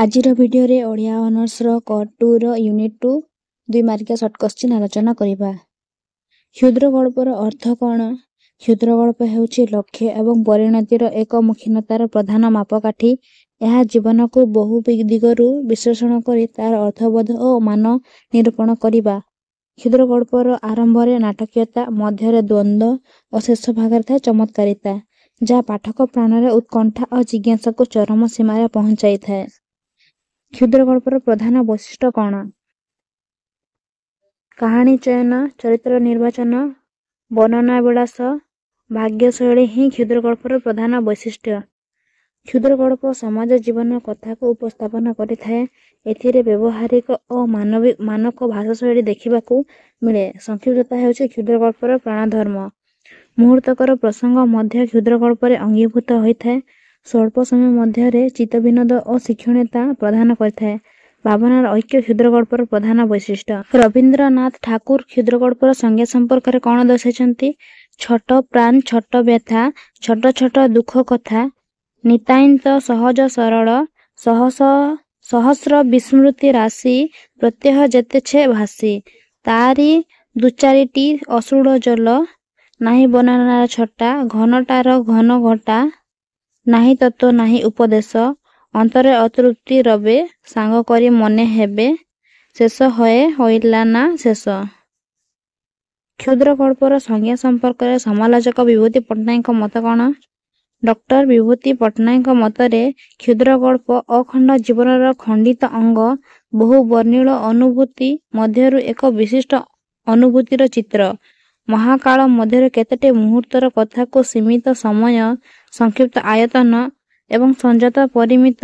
ଆଜିର ଭିଡ଼ିଓରେ Odia ଅନର୍ସର କ2ର unit 2 2 ମାର୍କିଆ short question ଆଲୋଚନା କରିବା। କ୍ଷୁଦ୍ର ଗଳ୍ପର ଅର୍ଥ କ'ଣ? କ୍ଷୁଦ୍ର ଗଳ୍ପ ହେଉଛି ଲକ୍ଷ୍ୟ ଏବଂ ପରିଣତିର ଏକ ମୁଖ୍ୟତାର ପ୍ରଧାନ ମାପକାଠି। ଏହା ଜୀବନକୁ ବହୁ ଦିଗରୁ ବିଶ୍ଳେଷଣ କରି ତାର ଅର୍ଥବୋଧ ଓ ମାନ ନିରୂପଣ କରିବା। କ୍ଷୁଦ୍ର ଗଳ୍ପର ଆରମ୍ଭରେ ନାଟକୀୟତା, ମଧ୍ୟରେ ଦ୍ୱନ୍ଦ୍ୱ ଓ ଶେଷ ଭାଗରେ ଥାଏ ଚମତ୍କାରିତା, ଯାହା ପାଠକ ପ୍ରାଣରେ ଉତ୍କଣ୍ଠା ଓ ଜିଜ୍ଞାସାକୁ ଚରମ ସୀମାରେ ପହଞ୍ଚାଇଥାଏ। କ୍ଷୁଦ୍ର ଗଳ୍ପର ପ୍ରଧାନ ବୈଶିଷ୍ଟ୍ୟ କ'ଣ? କାହାଣୀ ଚୟନ, ଚରିତ୍ର ନିର୍ବାଚନ, ବର୍ଣ୍ଣନା ବିଳାସ, ଭାଗ୍ୟଶୈଳୀ ହିଁ କ୍ଷୁଦ୍ର ଗଳ୍ପର ପ୍ରଧାନ ବୈଶିଷ୍ଟ୍ୟ। କ୍ଷୁଦ୍ର ଗଳ୍ପ ସମାଜ ଜୀବନ କଥାକୁ ଉପସ୍ଥାପନ କରିଥାଏ। ଏଥିରେ ବ୍ୟବହାରିକ ଓ ମାନକ ଭାଷାଶୈଳୀ ଦେଖିବାକୁ ମିଳେ। ସଂକ୍ଷିପ୍ତତା ହେଉଛି କ୍ଷୁଦ୍ର ଗଳ୍ପର ପ୍ରାଣଧର୍ମ। ମୁହୂର୍ତ୍ତକର ପ୍ରସଙ୍ଗ ମଧ୍ୟ କ୍ଷୁଦ୍ର ଗଳ୍ପରେ ଅଙ୍ଗୀଭୂତ ହୋଇଥାଏ। ସ୍ୱଳ୍ପ ସମୟ ମଧ୍ୟରେ ଚିତ୍ତବିନୋଦ ଓ ଶିକ୍ଷଣୀୟତା ପ୍ରଦାନ କରିଥାଏ। ଭାବନାର ଐକ୍ୟ କ୍ଷୁଦ୍ର ଗଳ୍ପର ପ୍ରଧାନ ବୈଶିଷ୍ଟ୍ୟ। ରବୀନ୍ଦ୍ରନାଥ ଠାକୁର କ୍ଷୁଦ୍ର ଗଳ୍ପର ସଂଜ୍ଞା ସମ୍ପର୍କରେ କ'ଣ ଦର୍ଶାଇଛନ୍ତି? ଛୋଟ ପ୍ରାଣ, ଛୋଟ ବ୍ୟଥା, ଛୋଟ ଛୋଟ ଦୁଃଖ କଥା, ନିତାନ୍ତ ସହଜ ସରଳ, ସହସ୍ର ବିସ୍ମୃତି ରାଶି, ପ୍ରତ୍ୟହ ଯେତେ ଛେ ଭାଷି, ତାରି ଦୁଚାରିଟି ଅଶ୍ରୁଳ ଜଲ, ନାହିଁ ବର୍ଣ୍ଣନାର ଛଟା, ଘନଟାର ଘନ ଘଟା, ନାହିଁ ତତ୍ତ୍ୱ ନାହିଁ ଉପଦେଶ, ଅନ୍ତରେ ଅତୃପ୍ତି ରବେ, ସାଙ୍ଗ କରି ମନେ ହେବେ, ଶେଷ ହୋଇଲା ନା ଶେଷ। କ୍ଷୁଦ୍ର ଗଳ୍ପର ସଂଜ୍ଞା ସମ୍ପର୍କରେ ସମାଲୋଚକ ବିଭୂତି ପଟ୍ଟନାୟକଙ୍କ ମତ କ'ଣ? ଡକ୍ଟର ବିଭୂତି ପଟ୍ଟନାୟକଙ୍କ ମତରେ କ୍ଷୁଦ୍ର ଗଳ୍ପ ଅଖଣ୍ଡ ଜୀବନର ଖଣ୍ଡିତ ଅଙ୍ଗ, ବହୁ ବର୍ଣ୍ଣିଳ ଅନୁଭୂତି ମଧ୍ୟରୁ ଏକ ବିଶିଷ୍ଟ ଅନୁଭୂତିର ଚିତ୍ର। ମହାକାଳ ମଧ୍ୟରେ କେତୋଟି ମୁହୂର୍ତ୍ତର କଥାକୁ ସୀମିତ ସମୟ, ସଂକ୍ଷିପ୍ତ ଆୟତନ ଏବଂ ସଂଯତ ପରିମିତ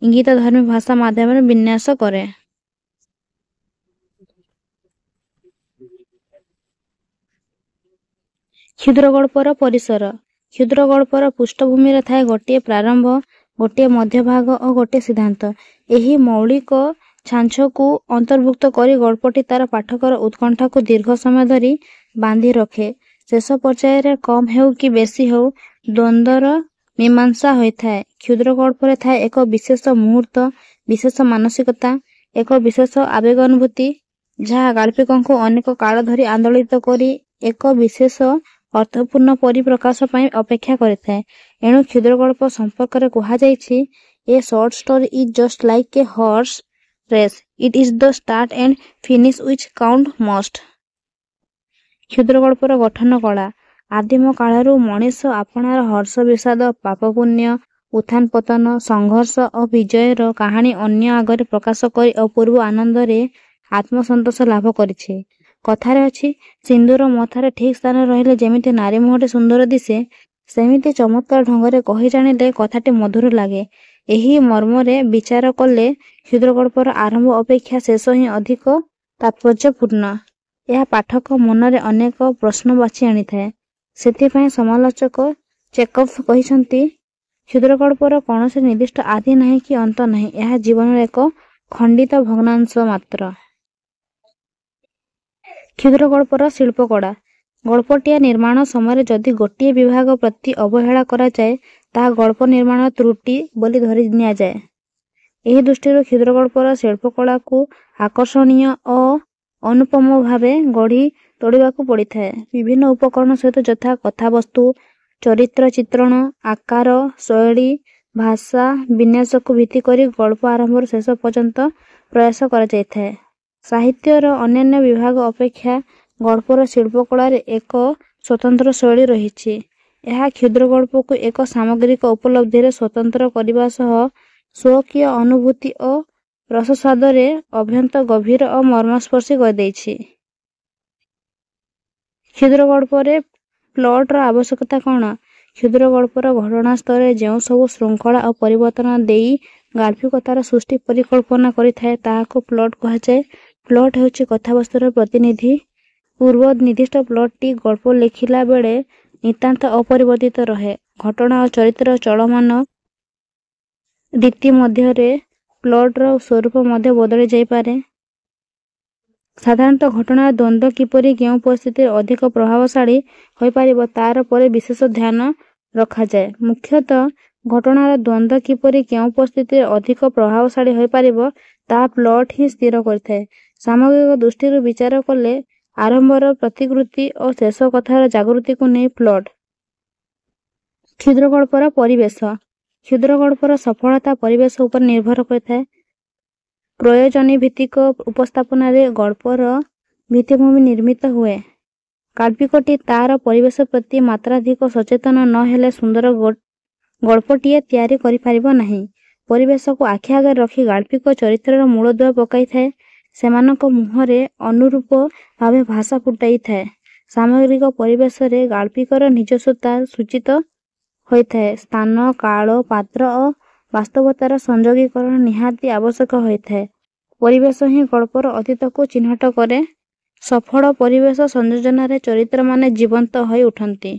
ଇଙ୍ଗିତଧର୍ମୀ ଭାଷା ମାଧ୍ୟମରେ ବିନ୍ୟାସ କରେ। କ୍ଷୁଦ୍ର ଗଳ୍ପର ପରିସର। କ୍ଷୁଦ୍ର ଗଳ୍ପର ପୃଷ୍ଠଭୂମିରେ ଥାଏ ଗୋଟିଏ ପ୍ରାରମ୍ଭ, ଗୋଟିଏ ମଧ୍ୟଭାଗ ଓ ଗୋଟିଏ ସିଦ୍ଧାନ୍ତ। ଏହି ମୌଳିକ ଛାଞ୍ଚକୁ ଅନ୍ତର୍ଭୁକ୍ତ କରି ଗଳ୍ପଟି ତାର ପାଠକର ଉତ୍କଣ୍ଠାକୁ ଦୀର୍ଘ ସମୟ ଧରି ବାନ୍ଧି ରଖେ। ଶେଷ ପର୍ଯ୍ୟାୟରେ କମ୍ ହେଉ କି ବେଶୀ ହେଉ ଦ୍ୱନ୍ଦ୍ୱର ମୀମାଂସା ହୋଇଥାଏ। କ୍ଷୁଦ୍ର ଗଳ୍ପରେ ଥାଏ ଏକ ବିଶେଷ ମୁହୂର୍ତ୍ତ, ବିଶେଷ ମାନସିକତା, ଏକ ବିଶେଷ ଆବେଗାନୁଭୂତି, ଯାହା ଗାଳ୍ପିକଙ୍କୁ ଅନେକ କାଳ ଧରି ଆନ୍ଦୋଳିତ କରି ଏକ ବିଶେଷ ଅର୍ଥପୂର୍ଣ୍ଣ ପରିପ୍ରକାଶ ପାଇଁ ଅପେକ୍ଷା କରିଥାଏ। ଏଣୁ କ୍ଷୁଦ୍ର ଗଳ୍ପ ସମ୍ପର୍କରେ କୁହାଯାଇଛି, a short story is just like a horse race, it is the start and finish which count most. କ୍ଷୁଦ୍ର ଗଳ୍ପର ଗଠନ କଳା। ଆଦିମ କାଳରୁ ମଣିଷ ଆପଣାର ହର୍ଷ ବିଷାଦ, ପାପ ପୁଣ୍ୟ, ଉତ୍ଥାନ ପତନ, ସଂଘର୍ଷ ଓ ବିଜୟର କାହାଣୀ ଅନ୍ୟ ଆଗରେ ପ୍ରକାଶ କରି ଅପୂର୍ବ ଆନନ୍ଦରେ ଆତ୍ମସନ୍ତୋଷ ଲାଭ କରିଛି। କଥାରେ ଅଛି, ସିନ୍ଦୂର ମଥାରେ ଠିକ୍ ସ୍ଥାନରେ ରହିଲେ ଯେମିତି ନାରୀ ମୁହଁଟି ସୁନ୍ଦର ଦିଶେ, ସେମିତି ଚମତ୍କାର ଢଙ୍ଗରେ କହି ଜାଣିଲେ କଥାଟି ମଧୁର ଲାଗେ। ଏହି ମର୍ମରେ ବିଚାର କଲେ କ୍ଷୁଦ୍ର ଗଳ୍ପର ଆରମ୍ଭ ଅପେକ୍ଷା ଶେଷ ହିଁ ଅଧିକ ତାତ୍ପର୍ଯ୍ୟପୂର୍ଣ୍ଣ। ଏହା ପାଠକ ମନରେ ଅନେକ ପ୍ରଶ୍ନ ବାଛି ଆଣିଥାଏ। ସେଥିପାଇଁ ସମାଲୋଚକ ଚେକଭ୍ କହିଛନ୍ତି, କ୍ଷୁଦ୍ର ଗଳ୍ପର କୌଣସି ନିର୍ଦ୍ଦିଷ୍ଟ ଆଦି ନାହିଁ କି ଅନ୍ତ ନାହିଁ, ଏହା ଜୀବନର ଏକ ଖଣ୍ଡିତ ଭଗ୍ନାଂଶ ମାତ୍ର। କ୍ଷୁଦ୍ର ଗଳ୍ପର ଶିଳ୍ପକଳା। ଗଳ୍ପଟିଏ ନିର୍ମାଣ ସମୟରେ ଯଦି ଗୋଟିଏ ବିଭାଗ ପ୍ରତି ଅବହେଳା କରାଯାଏ, ତାହା ଗଳ୍ପ ନିର୍ମାଣର ତ୍ରୁଟି ବୋଲି ଧରି ନିଆଯାଏ। ଏହି ଦୃଷ୍ଟିରୁ କ୍ଷୁଦ୍ର ଗଳ୍ପର ଶିଳ୍ପକଳାକୁ ଆକର୍ଷଣୀୟ ଓ ଅନୁପମ ଭାବେ ଗଢ଼ି ତୋଳିବାକୁ ପଡ଼ିଥାଏ। ବିଭିନ୍ନ ଉପକରଣ ସହିତ ଯଥା କଥାବସ୍ତୁ, ଚରିତ୍ର ଚିତ୍ରଣ, ଆକାର, ଶୈଳୀ, ଭାଷା ବିନ୍ୟାସକୁ ଭିତ୍ତି କରି ଗଳ୍ପ ଆରମ୍ଭରୁ ଶେଷ ପର୍ଯ୍ୟନ୍ତ ପ୍ରୟାସ କରାଯାଇଥାଏ। ସାହିତ୍ୟର ଅନ୍ୟାନ୍ୟ ବିଭାଗ ଅପେକ୍ଷା ଗଳ୍ପର ଶିଳ୍ପକଳାରେ ଏକ ସ୍ୱତନ୍ତ୍ର ଶୈଳୀ ରହିଛି। ଏହା କ୍ଷୁଦ୍ର ଗଳ୍ପକୁ ଏକ ସାମଗ୍ରିକ ଉପଲବ୍ଧିରେ ସ୍ୱତନ୍ତ୍ର କରିବା ସହ ସ୍ୱକୀୟ ଅନୁଭୂତି ଓ ରସସ୍ୱାଦରେ ଅତ୍ୟନ୍ତ ଗଭୀର ଓ ମର୍ମସ୍ପର୍ଶୀ କରିଦେଇଛି। କ୍ଷୁଦ୍ର ଗଳ୍ପରେ ପ୍ଲଟ୍ର ଆବଶ୍ୟକତା କ'ଣ? କ୍ଷୁଦ୍ର ଗଳ୍ପର ଘଟଣାସ୍ଥଳରେ ଯେଉଁ ସବୁ ଶୃଙ୍ଖଳା ଓ ପରିବର୍ତ୍ତନ ଦେଇ ଗାଳ୍ପିକ ତାର ସୃଷ୍ଟି ପରିକଳ୍ପନା କରିଥାଏ, ତାହାକୁ ପ୍ଲଟ୍ କୁହାଯାଏ। ପ୍ଲଟ୍ ହେଉଛି କଥାବସ୍ତୁର ପ୍ରତିନିଧି। ପୂର୍ବ ନିର୍ଦ୍ଦିଷ୍ଟ ପ୍ଲଟ୍ଟି ଗଳ୍ପ ଲେଖିଲା ବେଳେ ନିତାନ୍ତ ଅପରିବର୍ତ୍ତିତ ରହେ। ଘଟଣା ଓ ଚରିତ୍ରର ଚଳମାନ ରୀତି ମଧ୍ୟରେ ପ୍ଲଟ୍ର ସ୍ୱରୂପ ମଧ୍ୟ ବଦଳି ଯାଇପାରେ। ସାଧାରଣତଃ ଘଟଣାର ଦ୍ୱନ୍ଦ୍ୱ କିପରି କେଉଁ ପରିସ୍ଥିତିରେ ଅଧିକ ପ୍ରଭାବଶାଳୀ ହୋଇପାରିବ, ତାର ଉପରେ ବିଶେଷ ଧ୍ୟାନ ରଖାଯାଏ। ମୁଖ୍ୟତଃ ଘଟଣାର ଦ୍ୱନ୍ଦ୍ୱ କିପରି କେଉଁ ପରିସ୍ଥିତିରେ ଅଧିକ ପ୍ରଭାବଶାଳୀ ହୋଇପାରିବ ତାହା ପ୍ଲଟ୍ ହିଁ ସ୍ଥିର କରିଥାଏ। ସାମଗ୍ରିକ ଦୃଷ୍ଟିରୁ ବିଚାର କଲେ ଆରମ୍ଭର ପ୍ରତିକୃତି ଓ ଶେଷ କଥାର ଜାଗୃତିକୁ ନେଇ ପ୍ଲଟ୍। କ୍ଷୁଦ୍ରଗଳ୍ପର ପରିବେଶ। କ୍ଷୁଦ୍ରଗଳ୍ପର ସଫଳତା ପରିବେଶ ଉପରେ ନିର୍ଭର କରିଥାଏ। ପ୍ରୟୋଜନୀ ଭିତ୍ତିକ ଉପସ୍ଥାପନାରେ ଗଳ୍ପର ଭିତ୍ତିଭୂମି ନିର୍ମିତ ହୁଏ। ଗାଳ୍ପିକଟି ତାର ପରିବେଶ ପ୍ରତି ମାତ୍ରାଧିକ ସଚେତନ ନ ହେଲେ ସୁନ୍ଦର ଗଳ୍ପଟିଏ ତିଆରି କରିପାରିବ ନାହିଁ। ପରିବେଶକୁ ଆଖି ଆଗରେ ରଖି ଗାଳ୍ପିକ ଚରିତ୍ରର ମୂଳଦୁଆ ପକାଇଥାଏ। ସେମାନଙ୍କ ମୁହଁରେ ଅନୁରୂପ ଭାବେ ଭାଷା ଫୁଟାଇଥାଏ। ସାମଗ୍ରିକ ପରିବେଶରେ ଗାଳ୍ପିକର ନିଜସ୍ୱତା ସୂଚିତ ହୋଇଥାଏ। ସ୍ଥାନ, କାଳ, ପାତ୍ର ଓ ବାସ୍ତବତାର ସଂଯୋଗୀକରଣ ନିହାତି ଆବଶ୍ୟକ ହୋଇଥାଏ। ପରିବେଶ ହିଁ ଗଳ୍ପର ଅତୀତକୁ ଚିହ୍ନଟ କରେ। ସଫଳ ପରିବେଶ ସଂଯୋଜନାରେ ଚରିତ୍ରମାନେ ଜୀବନ୍ତ ହୋଇ ଉଠନ୍ତି।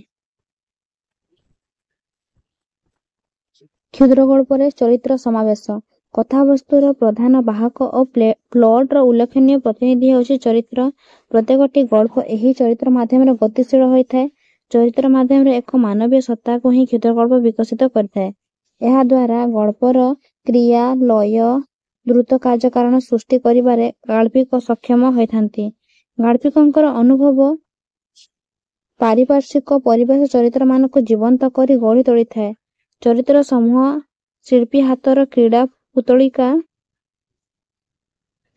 କ୍ଷୁଦ୍ରଗଳ୍ପରେ ଚରିତ୍ର ସମାବେଶ। କଥାବସ୍ତୁର ପ୍ରଧାନ ବାହକ ଓ ପ୍ଲଟ୍ର ଉଲ୍ଲେଖନୀୟ ପ୍ରତିନିଧି ହେଉଛି ଚରିତ୍ର। ପ୍ରତ୍ୟେକଟି ଗଳ୍ପ ଏହି ଚରିତ୍ର ମାଧ୍ୟମରେ ଗତିଶୀଳ ହୋଇଥାଏ। ଚରିତ୍ର ମାଧ୍ୟମରେ ଏକ ମାନବୀୟ ସତ୍ତାକୁ ହିଁ କ୍ଷୁଦ୍ରଗଳ୍ପ ବିକଶିତ କରିଥାଏ। ଏହାଦ୍ୱାରା ଗଳ୍ପର କ୍ରିୟା, ଲୟ, ଦ୍ରୁତ କାର୍ଯ୍ୟକାରଣ ସୃଷ୍ଟି କରିବାରେ ଗାଳ୍ପିକ ସକ୍ଷମ ହୋଇଥାନ୍ତି। ଗାଳ୍ପିକଙ୍କର ଅନୁଭବ ପାରିପାର୍ଶ୍ୱିକ ପରିବେଶ ଚରିତ୍ରମାନଙ୍କୁ ଜୀବନ୍ତ କରି ଗଢ଼ି ତୋଳିଥାଏ। ଚରିତ୍ର ସମୂହ ଶିଳ୍ପୀ ହାତର କ୍ରୀଡ଼ା ପୁତଳିକା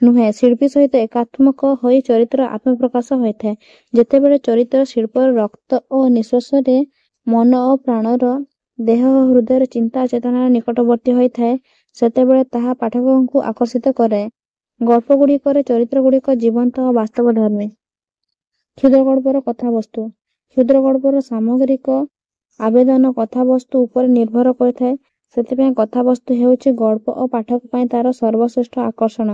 ନୁହେଁ, ଶିଳ୍ପୀ ସହିତ ଏକାତ୍ମକ ହୋଇ ଚରିତ୍ର ଆତ୍ମପ୍ରକାଶ ହୋଇଥାଏ। ଯେତେବେଳେ ଚରିତ୍ର ଶିଳ୍ପର ରକ୍ତ ଓ ନିଃଶ୍ୱାସରେ, ମନ ଓ ପ୍ରାଣର, ଦେହ ଓ ହୃଦୟର ଚିନ୍ତା ଚେତନାର ନିକଟବର୍ତ୍ତୀ ହୋଇଥାଏ, ସେତେବେଳେ ତାହା ପାଠକଙ୍କୁ ଆକର୍ଷିତ କରାଏ। ଗଳ୍ପଗୁଡ଼ିକରେ ଚରିତ୍ରଗୁଡ଼ିକ ଜୀବନ୍ତ ଓ ବାସ୍ତବଧର୍ମୀ। କ୍ଷୁଦ୍ରଗଳ୍ପର କଥାବସ୍ତୁ। କ୍ଷୁଦ୍ରଗଳ୍ପର ସାମଗ୍ରିକ ଆବେଦନ କଥାବସ୍ତୁ ଉପରେ ନିର୍ଭର କରିଥାଏ। ସେଥିପାଇଁ କଥାବସ୍ତୁ ହେଉଛି ଗଳ୍ପ ଓ ପାଠକ ପାଇଁ ତାର ସର୍ବଶ୍ରେଷ୍ଠ ଆକର୍ଷଣ।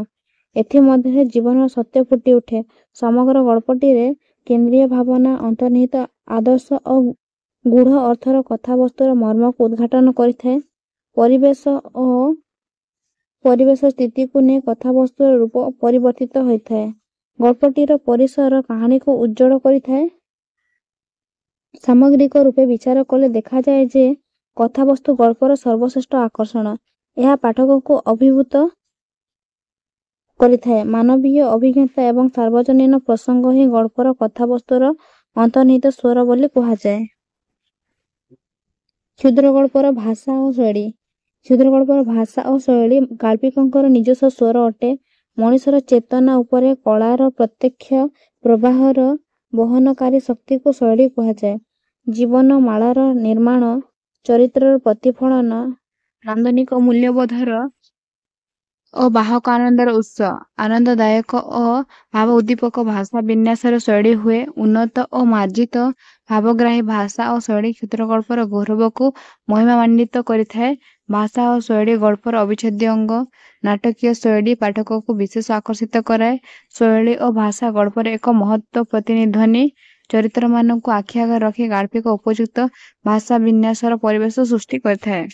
ଏଥିମଧ୍ୟରେ ଜୀବନର ସତ୍ୟ ଫୁଟି ଉଠେ। ସମଗ୍ର ଗଳ୍ପଟିରେ କେନ୍ଦ୍ରୀୟ ଭାବନା, ଅନ୍ତର୍ନିହିତ ଆଦର୍ଶ ଓ ଗୂଢ଼ ଅର୍ଥର କଥାବସ୍ତୁର ମର୍ମକୁ ଉଦ୍ଘାଟନ କରିଥାଏ। ପରିବେଶ ଓ ପରିବେଶ ସ୍ଥିତିକୁ ନେଇ କଥାବସ୍ତୁର ରୂପ ପରିବର୍ତ୍ତିତ ହୋଇଥାଏ। ଗଳ୍ପଟିର ପରିସର କାହାଣୀକୁ ଉଜ୍ଜ୍ୱଳ କରିଥାଏ। ସାମଗ୍ରିକ ରୂପେ ବିଚାର କଲେ ଦେଖାଯାଏ ଯେ କଥାବସ୍ତୁ ଗଳ୍ପର ସର୍ବଶ୍ରେଷ୍ଠ ଆକର୍ଷଣ। ଏହା ପାଠକକୁ ଅଭିଭୂତ କରିଥାଏ। ମାନବୀୟ ଅଭିଜ୍ଞତା ଏବଂ ସାର୍ବଜନୀନ ପ୍ରସଙ୍ଗ ହିଁ ଗଳ୍ପର କଥାବସ୍ତୁର ଅନ୍ତର୍ନିହିତ ସ୍ୱର ବୋଲି କୁହାଯାଏ। କ୍ଷୁଦ୍ରଗଳ୍ପର ଭାଷା ଓ ଶୈଳୀ। କ୍ଷୁଦ୍ରଗଳ୍ପର ଭାଷା ଓ ଶୈଳୀ ଗାଳ୍ପିକଙ୍କର ନିଜସ୍ୱ ସ୍ୱର ଅଟେ। ମଣିଷର ଚେତନା ଉପରେ କଳାର ପ୍ରତ୍ୟକ୍ଷ ପ୍ରବାହର ବହନକାରୀ ଶକ୍ତିକୁ ଶୈଳୀ କୁହାଯାଏ। ଜୀବନମାଳାର ନିର୍ମାଣ, ଚରିତ୍ରର ପ୍ରତିଫଳନ, ନାନ୍ଦନିକ ମୂଲ୍ୟବୋଧର ଓ ବାହକ ଆନନ୍ଦର ଉତ୍ସ, ଆନନ୍ଦଦାୟକ ଓ ଭାବ ଉଦ୍ଦୀପକ ଭାଷା ବିନ୍ୟାସର ଶୈଳୀ ହୁଏ। ଉନ୍ନତ ଓ ମାର୍ଜିତ ଭାବଗ୍ରାହୀ ଭାଷା ଓ ଶୈଳୀ କ୍ଷୁଦ୍ରଗଳ୍ପର ଗୌରବକୁ ମହିମାନ୍ୱିତ କରିଥାଏ। ଭାଷା ଓ ଶୈଳୀ ଗଳ୍ପର ଅବିଚ୍ଛେଦ୍ୟ ଅଙ୍ଗ। ନାଟକୀୟ ଶୈଳୀ ପାଠକକୁ ବିଶେଷ ଆକର୍ଷିତ କରାଏ। ଶୈଳୀ ଓ ଭାଷା ଗଳ୍ପର ଏକ ମହତ୍ତ୍ୱ ପ୍ରତିନିଧ୍ୱନି। ଚରିତ୍ରମାନଙ୍କୁ ଆଖି ଆଗରେ ରଖି ଗାଳ୍ପିକ ଉପଯୁକ୍ତ ଭାଷା ବିନ୍ୟାସର ପରିବେଶ ସୃଷ୍ଟି କରିଥାଏ।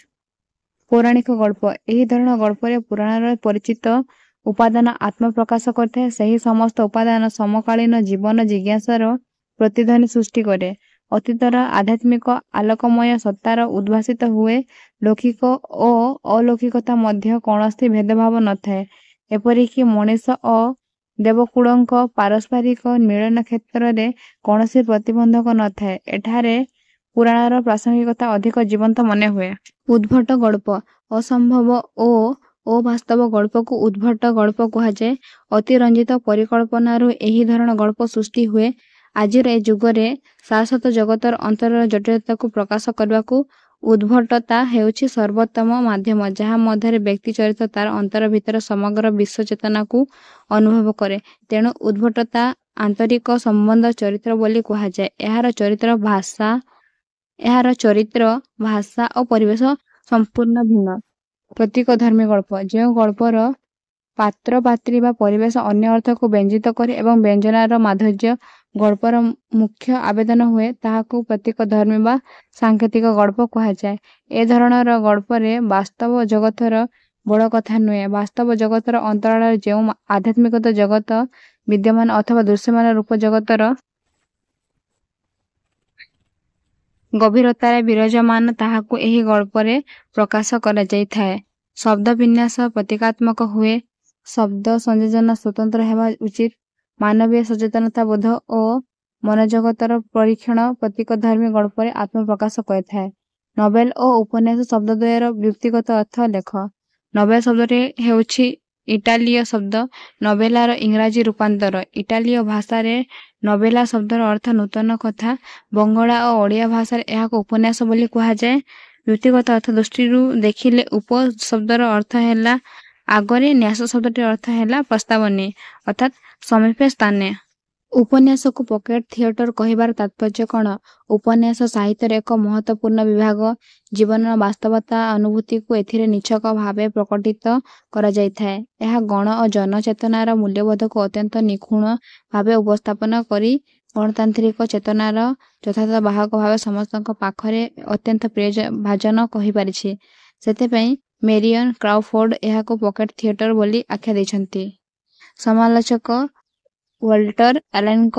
ପୌରାଣିକ ଗଳ୍ପ। ଏହି ଧରଣ ଗଳ୍ପରେ ପୁରାଣର ପରିଚିତ ଉପାଦାନ ଆତ୍ମପ୍ରକାଶ କରିଥାଏ। ସେହି ସମସ୍ତ ଉପାଦାନ ସମକାଳୀନ ଜୀବନ ଜିଜ୍ଞାସାର ପ୍ରତିଧ୍ୱନି ସୃଷ୍ଟି କରେ। ଅତୀତର ଆଧ୍ୟାତ୍ମିକ ଆଲୋକମୟ ସତ୍ତାର ଉଦ୍ଭାସିତ ହୁଏ। ଲୌକିକ ଓ ଅଲୌକିକତା ମଧ୍ୟ କୌଣସି ଭେଦଭାବ ନଥାଏ। ଏପରିକି ମଣିଷ ଓ ଦେବକୁଳଙ୍କ ପାରସ୍ପରିକ ମିଳନ କ୍ଷେତ୍ରରେ କୌଣସି ପ୍ରତିବନ୍ଧକ ନଥାଏ। ଏଠାରେ ପୁରାଣର ପ୍ରାସଙ୍ଗିକତା ଅଧିକ ଜୀବନ୍ତ ମନେ ହୁଏ। ଉଦ୍ଭଟ ଗଳ୍ପ। ଅସମ୍ଭବ ଓ ଅବାସ୍ତବ ଗଳ୍ପକୁ ଉଦ୍ଭଟ ଗଳ୍ପ କୁହାଯାଏ। ଅତିରଞ୍ଜିତ ପରିକଳ୍ପନାରୁ ଏହି ଧରଣ ଗଳ୍ପ ସୃଷ୍ଟି ହୁଏ। ଆଜିର ଏ ଯୁଗରେ ଶାଶ୍ୱତ ଜଗତର ଅନ୍ତରର ଜଟିଳତାକୁ ପ୍ରକାଶ କରିବାକୁ ଉଦ୍ଭଟତା ହେଉଛି ସର୍ବୋତ୍ତମ ମାଧ୍ୟମ, ଯାହା ମଧ୍ୟରେ ବ୍ୟକ୍ତି ଚରିତ୍ର ତାର ଅନ୍ତର ଭିତରେ ସମଗ୍ର ବିଶ୍ୱ ଚେତନାକୁ ଅନୁଭବ କରେ। ତେଣୁ ଉଦ୍ଭଟତା ଆନ୍ତରିକ ସମ୍ବନ୍ଧ ଚରିତ୍ର ବୋଲି କୁହାଯାଏ। ଏହାର ଚରିତ୍ର, ଭାଷା ଓ ପରିବେଶ ସମ୍ପୂର୍ଣ୍ଣ ଭିନ୍ନ। ପ୍ରତୀକଧର୍ମୀ ଗଳ୍ପ। ଯେଉଁ ଗଳ୍ପର ପାତ୍ର, ପାତ୍ରୀ ବା ପରିବେଶ ଅନ୍ୟ ଅର୍ଥକୁ ବ୍ୟଞ୍ଜିତ କରେ ଏବଂ ବ୍ୟଞ୍ଜନାର ମାଧୁର୍ଯ୍ୟ ଗଳ୍ପର ମୁଖ୍ୟ ଆବେଦନ ହୁଏ, ତାହାକୁ ପ୍ରତୀକଧର୍ମୀ ବା ସାଙ୍କେତିକ ଗଳ୍ପ କୁହାଯାଏ। ଏ ଧରଣର ଗଳ୍ପରେ ବାସ୍ତବ ଜଗତର ବଡ଼ କଥା ନୁହେଁ, ବାସ୍ତବ ଜଗତର ଅନ୍ତରାଳରେ ଯେଉଁ ଆଧ୍ୟାତ୍ମିକ ଜଗତ ବିଦ୍ୟମାନ ଅଥବା ଦୃଶ୍ୟମାନ ରୂପ ଜଗତର ଗଭୀରତାରେ ବିରାଜମାନ ତାହାକୁ ଏହି ଗଳ୍ପରେ ପ୍ରକାଶ କରାଯାଇଥାଏ। ଶବ୍ଦ ବିନ୍ୟାସ ପ୍ରତୀକାତ୍ମକ ହୁଏ। ଶବ୍ଦ ସଂଯୋଜନା ସ୍ୱତନ୍ତ୍ର ହେବା ଉଚିତ। ମାନବୀୟ ସଚେତନତା ବୋଧ ଓ ମନୋଜଗତର ପରୀକ୍ଷଣ ପ୍ରତୀକଧର୍ମୀ ଗଳ୍ପରେ ଆତ୍ମପ୍ରକାଶ କରିଥାଏ। ନୋବେଲ ଓ ଉପନ୍ୟାସ ଶବ୍ଦଦ୍ୱୟର ବ୍ୟକ୍ତିଗତ ଅର୍ଥ ଲେଖ। ନୋବେଲ ଶବ୍ଦଟି ହେଉଛି ଇଟାଲୀୟ ଶବ୍ଦ। ନୋବେଲାର ଇଂରାଜୀ ରୂପାନ୍ତର। ଇଟାଲୀୟ ଭାଷାରେ ନୋବେଲା ଶବ୍ଦର ଅର୍ଥ ନୂତନ କଥା। ବଙ୍ଗଳା ଓ ଓଡ଼ିଆ ଭାଷାରେ ଏହାକୁ ଉପନ୍ୟାସ ବୋଲି କୁହାଯାଏ। ବ୍ୟକ୍ତିଗତ ଅର୍ଥ ଦୃଷ୍ଟିରୁ ଦେଖିଲେ ଉପ ଶବ୍ଦର ଅର୍ଥ ହେଲା ଆଗରେ, ନ୍ୟାସ ଶବ୍ଦଟିର ଅର୍ଥ ହେଲା ପ୍ରସ୍ତାବନୀ ଅର୍ଥାତ୍ ସମୀପେ ସ୍ଥାନେ। ଉପନ୍ୟାସକୁ ପକେଟ ଥିଏଟର କହିବାର ତାତ୍ପର୍ଯ୍ୟ କ'ଣ? ଉପନ୍ୟାସ ସାହିତ୍ୟର ଏକ ମହତ୍ତ୍ୱପୂର୍ଣ୍ଣ ବିଭାଗ। ଜୀବନର ବାସ୍ତବତା ଅନୁଭୂତିକୁ ଏଥିରେ ନିଛକ ଭାବେ ପ୍ରକଟିତ କରାଯାଇଥାଏ। ଏହା ଗଣ ଓ ଜନଚେତନାର ମୂଲ୍ୟବୋଧକୁ ଅତ୍ୟନ୍ତ ନିଖୁଣ ଭାବେ ଉପସ୍ଥାପନ କରି ଗଣତାନ୍ତ୍ରିକ ଚେତନାର ଯଥାର୍ଥ ବାହକ ଭାବେ ସମସ୍ତଙ୍କ ପାଖରେ ଅତ୍ୟନ୍ତ ପ୍ରିୟଭାଜନ କହିପାରିଛି। ସେଥିପାଇଁ ମେରିଅନ୍ କ୍ରାଉଫୋର୍ଡ ଏହାକୁ ପକେଟ ଥିଏଟର ବୋଲି ଆଖ୍ୟା ଦେଇଛନ୍ତି। ସମାଲୋଚକ ୱାଲ୍ଟର ଆଲେନଙ୍କ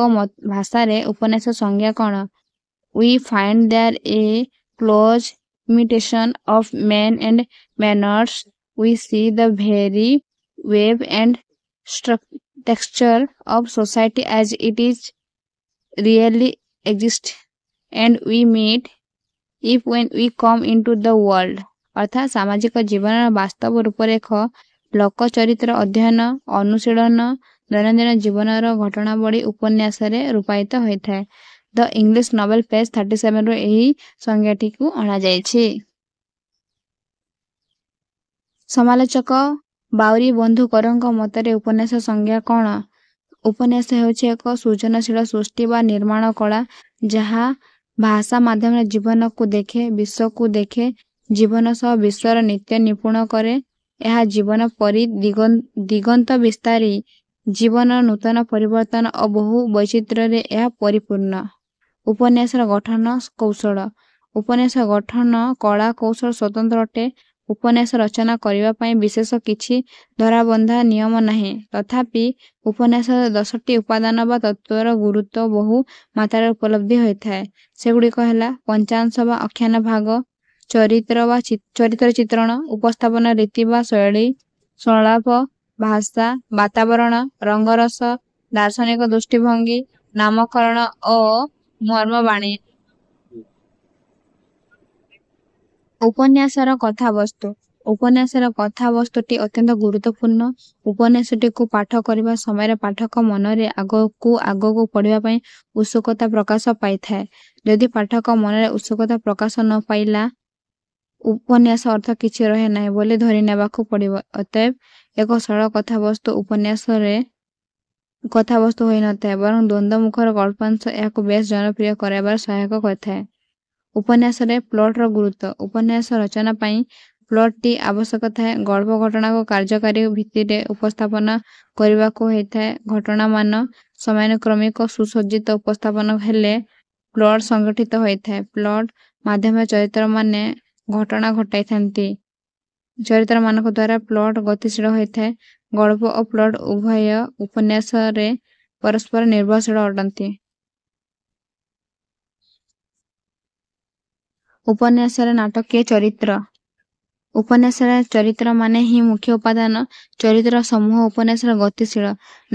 ଭାଷାରେ ଉପନ୍ୟାସ ସଂଜ୍ଞା କ'ଣ? We find there a close imitation of men and manners. We see the very web and texture of society as it is really exists, and we meet if when we come into the world. ଅର୍ଥାତ୍ ସାମାଜିକ ଜୀବନର ବାସ୍ତବ ରୂପରେଖ, ଲୋକ ଚରିତ୍ର ଅଧ୍ୟୟନ, ଅନୁଶୀଳନ, ଦୈନନ୍ଦିନ ଜୀବନର ଘଟଣାବଳୀ ଉପନ୍ୟାସରେ ରୂପାୟିତ ହୋଇଥାଏ। ଦ ଇଂଲିଶ ନୋବେଲ ପେଜ୍ 37ରୁ ଏହି ସଂଜ୍ଞାଟିକୁ ଅଣାଯାଇଛି। ସମାଲୋଚକ ବାଉରୀ ବନ୍ଧୁ କରଙ୍କ ମତରେ ଉପନ୍ୟାସ ସଂଜ୍ଞା କ'ଣ? ଉପନ୍ୟାସ ହେଉଛି ଏକ ସୃଜନଶୀଳ ସୃଷ୍ଟି ବା ନିର୍ମାଣ କଳା, ଯାହା ଭାଷା ମାଧ୍ୟମରେ ଜୀବନକୁ ଦେଖେ, ବିଶ୍ୱକୁ ଦେଖେ, ଜୀବନ ସହ ବିଶ୍ୱର ନିତ୍ୟ ନିପୁଣ କରେ। ଏହା ଜୀବନ ପରି ଦିଗନ୍ତ ବିସ୍ତାରୀ, ଜୀବନର ନୂତନ ପରିବର୍ତ୍ତନ ଓ ବହୁ ବୈଚିତ୍ର୍ୟରେ ଏହା ପରିପୂର୍ଣ୍ଣ। ଉପନ୍ୟାସର ଗଠନ କୌଶଳ। ଉପନ୍ୟାସ ଗଠନ କଳା କୌଶଳ ସ୍ୱତନ୍ତ୍ର ଅଟେ। ଉପନ୍ୟାସ ରଚନା କରିବା ପାଇଁ ବିଶେଷ କିଛି ଧରାବନ୍ଧା ନିୟମ ନାହିଁ। ତଥାପି ଉପନ୍ୟାସର 10ଟି ଉପାଦାନ ବା ତତ୍ତ୍ୱର ଗୁରୁତ୍ୱ ବହୁ ମାତ୍ରାରେ ଉପଲବ୍ଧି ହୋଇଥାଏ। ସେଗୁଡ଼ିକ ହେଲା ପଞ୍ଚାଂଶ ବା ଆଖ୍ୟାନ ଭାଗ, ଚରିତ୍ର ଚିତ୍ରଣ, ଉପସ୍ଥାପନ ରୀତି ବା ଶୈଳୀ, ସଂଳାପ, ଭାଷା, ବାତାବରଣ, ରଙ୍ଗରସ, ଦାର୍ଶନିକ ଦୃଷ୍ଟିଭଙ୍ଗୀ, ନାମକରଣ ଓ ମର୍ମବାଣୀ। ଉପନ୍ୟାସର କଥାବସ୍ତୁ। ଉପନ୍ୟାସର କଥାବସ୍ତୁଟି ଅତ୍ୟନ୍ତ ଗୁରୁତ୍ୱପୂର୍ଣ୍ଣ। ଉପନ୍ୟାସଟିକୁ ପାଠ କରିବା ସମୟରେ ପାଠକ ମନରେ ଆଗକୁ ପଢ଼ିବା ପାଇଁ ଉତ୍ସୁକତା ପ୍ରକାଶ ପାଇଥାଏ। ଯଦି ପାଠକ ମନରେ ଉତ୍ସୁକତା ପ୍ରକାଶ ନ ପାଇଲା, ଉପନ୍ୟାସ ଅର୍ଥ କିଛି ରହେ ନାହିଁ ବୋଲି ଧରି ନେବାକୁ ପଡ଼ିବ। ଅତଏବ ଏକ ସରଳ କଥାବସ୍ତୁ ଉପନ୍ୟାସରେ କଥାବସ୍ତୁ ହୋଇନଥାଏ, ବରଂ ଦ୍ୱନ୍ଦ୍ୱମୁଖର ଗଳ୍ପାଂଶ ଏହାକୁ ବେଶ୍ ଜନପ୍ରିୟ କରାଇବାରେ ସହାୟକ କରିଥାଏ। ଉପନ୍ୟାସରେ ପ୍ଲଟର ଗୁରୁତ୍ୱ। ଉପନ୍ୟାସ ରଚନା ପାଇଁ ପ୍ଲଟଟି ଆବଶ୍ୟକ ଥାଏ। ଗଳ୍ପ ଘଟଣାକୁ କାର୍ଯ୍ୟକାରୀ ଭିତ୍ତିରେ ଉପସ୍ଥାପନ କରିବାକୁ ହୋଇଥାଏ। ଘଟଣାମାନ ସମୟାନୁକ୍ରମିକ ସୁସଜ୍ଜିତ ଉପସ୍ଥାପନ ହେଲେ ପ୍ଲଟ ସଂଗଠିତ ହୋଇଥାଏ। ପ୍ଲଟ ମାଧ୍ୟମରେ ଚରିତ୍ରମାନେ ଘଟଣା ଘଟାଇଥାନ୍ତି। ଚରିତ୍ରମାନଙ୍କ ଦ୍ୱାରା ପ୍ଲଟ ଗତିଶୀଳ ହୋଇଥାଏ। ଗଳ୍ପ ଓ ପ୍ଲଟ ଉଭୟ ଉପନ୍ୟାସରେ ପରସ୍ପର ନିର୍ଭରଶୀଳ ଅଟନ୍ତି। ଉପନ୍ୟାସରେ ନାଟକୀୟ ଚରିତ୍ର। ଉପନ୍ୟାସରେ ଚରିତ୍ରମାନେ ହିଁ ମୁଖ୍ୟ ଉପାଦାନ। ଚରିତ୍ର ସମୂହ ଉପନ୍ୟାସର ଗତିଶୀଳ।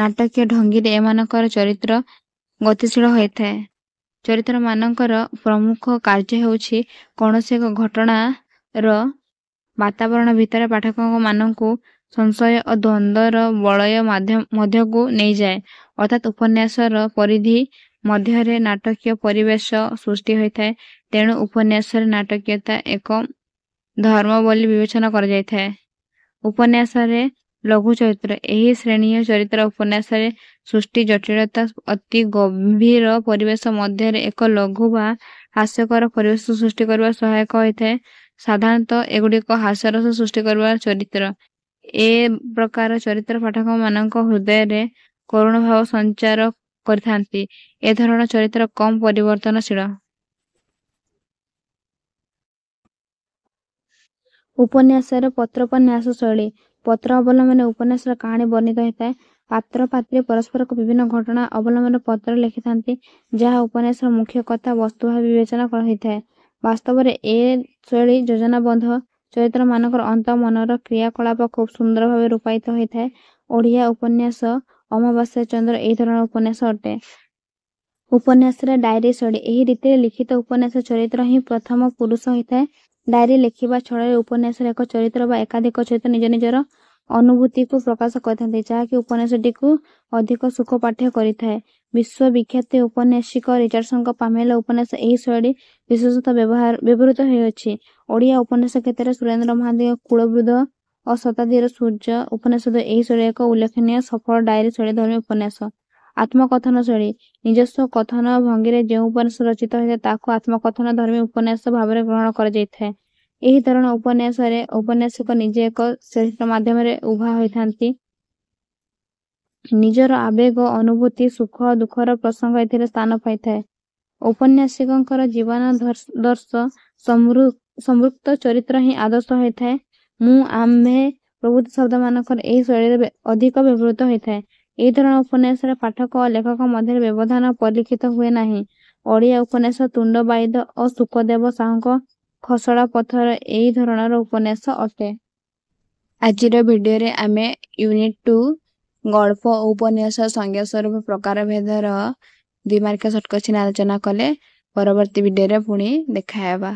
ନାଟକୀୟ ଢଙ୍ଗିରେ ଏମାନଙ୍କର ଚରିତ୍ର ଗତିଶୀଳ ହୋଇଥାଏ। ଚରିତ୍ରମାନଙ୍କର ପ୍ରମୁଖ କାର୍ଯ୍ୟ ହେଉଛି କୌଣସି ଏକ ଘଟଣାର ବାତାବରଣ ଭିତରେ ପାଠକମାନଙ୍କୁ ସଂଶୟ ଓ ଦ୍ୱନ୍ଦ୍ୱର ବଳୟ ମଧ୍ୟକୁ ନେଇଯାଏ। ଅର୍ଥାତ୍ ଉପନ୍ୟାସର ପରିଧି ମଧ୍ୟରେ ନାଟକୀୟ ପରିବେଶ ସୃଷ୍ଟି ହୋଇଥାଏ। ତେଣୁ ଉପନ୍ୟାସରେ ନାଟକୀୟତା ଏକ ଧର୍ମ ବୋଲି ବିବେଚନା କରାଯାଇଥାଏ। ଉପନ୍ୟାସରେ ଲଘୁ ଚରିତ୍ର। ଏହି ଶ୍ରେଣୀୟ ଚରିତ୍ର ଉପନ୍ୟାସରେ ସୃଷ୍ଟି ଜଟିଳତା ଅତି ଗମ୍ଭୀର ପରିବେଶ ମଧ୍ୟରେ ଏକ ଲଘୁ ବା ହାସ୍ୟକର ପରିବେଶ ସୃଷ୍ଟି କରିବା ସହାୟକ ହୋଇଥାଏ। ସାଧାରଣତଃ ଏଗୁଡ଼ିକ ହାସ୍ୟରସ ସୃଷ୍ଟି କରିବା ଚରିତ୍ର। ଏ ପ୍ରକାର ଚରିତ୍ର ପାଠକମାନଙ୍କ ହୃଦୟରେ କରୁଣ ଭାବ ସଞ୍ଚାର କରିଥାନ୍ତି। ଏ ଧରଣର ଚରିତ୍ର କମ୍ ପରିବର୍ତ୍ତନଶୀଳ। ଉପନ୍ୟାସର ପତ୍ରୋପନ୍ୟାସ ଶୈଳୀ। ପତ୍ର ଅବଲମ୍ବନରେ ଉପନ୍ୟାସର କାହାଣୀ ବର୍ଣ୍ଣିତ ହୋଇଥାଏ। ପାତ୍ର ପାତ୍ରୀ ପରସ୍ପରକୁ ବିଭିନ୍ନ ଘଟଣା ଅବଲମ୍ବନ ପତ୍ର ଲେଖିଥାନ୍ତି, ଯାହା ଉପନ୍ୟାସର ମୁଖ୍ୟ କଥା ବସ୍ତୁ ଭାବେ ବିବେଚନା ହୋଇଥାଏ। ବାସ୍ତବରେ ଏ ଶୈଳୀ ଯୋଜନାବଦ୍ଧ ଚରିତ୍ରମାନଙ୍କର ଅନ୍ତଃମନର କ୍ରିୟାକଳାପ ଖୁବ୍ ସୁନ୍ଦର ଭାବେ ରୂପାୟିତ ହୋଇଥାଏ। ଓଡ଼ିଆ ଉପନ୍ୟାସ ଅମାବାସ୍ୟା ଚନ୍ଦ୍ର ଏହି ଧରଣର ଉପନ୍ୟାସ ଅଟେ। ଉପନ୍ୟାସରେ ଡାଏରୀ ଶୈଳୀ। ଏହି ରୀତିରେ ଲିଖିତ ଉପନ୍ୟାସ ଚରିତ୍ର ହିଁ ପ୍ରଥମ ପୁରୁଷ ହୋଇଥାଏ। ଡାଏରୀ ଲେଖିବା ଛଳରେ ଉପନ୍ୟାସରେ ଏକ ଚରିତ୍ର ବା ଏକାଧିକ ଚରିତ୍ର ନିଜ ନିଜର ଅନୁଭୂତିକୁ ପ୍ରକାଶ କରିଥାନ୍ତି, ଯାହାକି ଉପନ୍ୟାସଟିକୁ ଅଧିକ ସୁଖପାଠ୍ୟ କରିଥାଏ। ବିଶ୍ୱବିଖ୍ୟାତ ଔପନ୍ୟାସିକ ରିଚାର୍ଡସନ୍ଙ୍କ ପାମେଲା ଉପନ୍ୟାସ ଏହି ଶୈଳୀ ବିଶେଷତଃ ବ୍ୟବହୃତ ହୋଇଅଛି। ଓଡ଼ିଆ ଉପନ୍ୟାସ କ୍ଷେତ୍ରରେ ସୁରେନ୍ଦ୍ର ମହାନ୍ତିଙ୍କ କୁଳବୃଦ୍ଧ ଓ ଶତାବ୍ଦୀର ସୂର୍ଯ୍ୟ ଉପନ୍ୟାସ ଏହି ଶୈଳୀ ଏକ ଉଲ୍ଲେଖନୀୟ ସଫଳ ଡାଏରୀ ଶୈଳୀଧର୍ମୀ ଉପନ୍ୟାସ। ଆତ୍ମକଥନ ଶୈଳୀ। ନିଜସ୍ୱ କଥନ ଭଙ୍ଗୀରେ ଯେଉଁ ଉପନ୍ୟାସ ରଚିତ ହୋଇଥାଏ ତାହାକୁ ଆତ୍ମକଥନ ଧର୍ମୀ ଉପନ୍ୟାସ ଭାବରେ ଗ୍ରହଣ କରାଯାଇଥାଏ। ଏହି ଧରଣ ଉପନ୍ୟାସରେ ଔପନ୍ୟାସିକ ନିଜେ ଏକ ଚରିତ୍ର ମାଧ୍ୟମରେ ଉଭା ହୋଇଥାନ୍ତି। ନିଜର ଆବେଗ, ଅନୁଭୂତି, ସୁଖ ଓ ଦୁଃଖର ପ୍ରସଙ୍ଗ ଏଥିରେ ସ୍ଥାନ ପାଇଥାଏ। ଔପନ୍ୟାସିକଙ୍କର ଜୀବନାଦର୍ଶ ସମ୍ପୃକ୍ତ ଚରିତ୍ର ହିଁ ଆଦର୍ଶ ହୋଇଥାଏ। ମୁଁ, ଆମ୍ଭେ ପ୍ରଭୃତି ଶବ୍ଦମାନଙ୍କର ଏହି ଶୈଳୀରେ ଅଧିକ ବ୍ୟବହୃତ ହୋଇଥାଏ। ଏହି ଧରଣ ଉପନ୍ୟାସରେ ପାଠକ ଓ ଲେଖକ ମଧ୍ୟରେ ବ୍ୟବଧାନ ପରିଲକ୍ଷିତ ହୁଏ ନାହିଁ। ଓଡ଼ିଆ ଉପନ୍ୟାସ ତୁଣ୍ଡବାଇଦ ଓ ଶୁକଦେବ ସାହୁଙ୍କ ଖସଡ଼ା ପଥର ଏହି ଧରଣର ଉପନ୍ୟାସ ଅଟେ। ଆଜିର ଭିଡ଼ିଓରେ ଆମେ ୟୁନିଟ୍ 2 ଗଳ୍ପ ଓ ଉପନ୍ୟାସ ସଂଜ୍ଞା ସ୍ୱରୂପ ପ୍ରକାରଭେଦର 2 ମାର୍କିଆ ସର୍ଟ କୋଶ୍ଚିନ୍ ଆଲୋଚନା କଲେ। ପରବର୍ତ୍ତୀ ଭିଡ଼ିଓରେ ପୁଣି ଦେଖା ହେବା।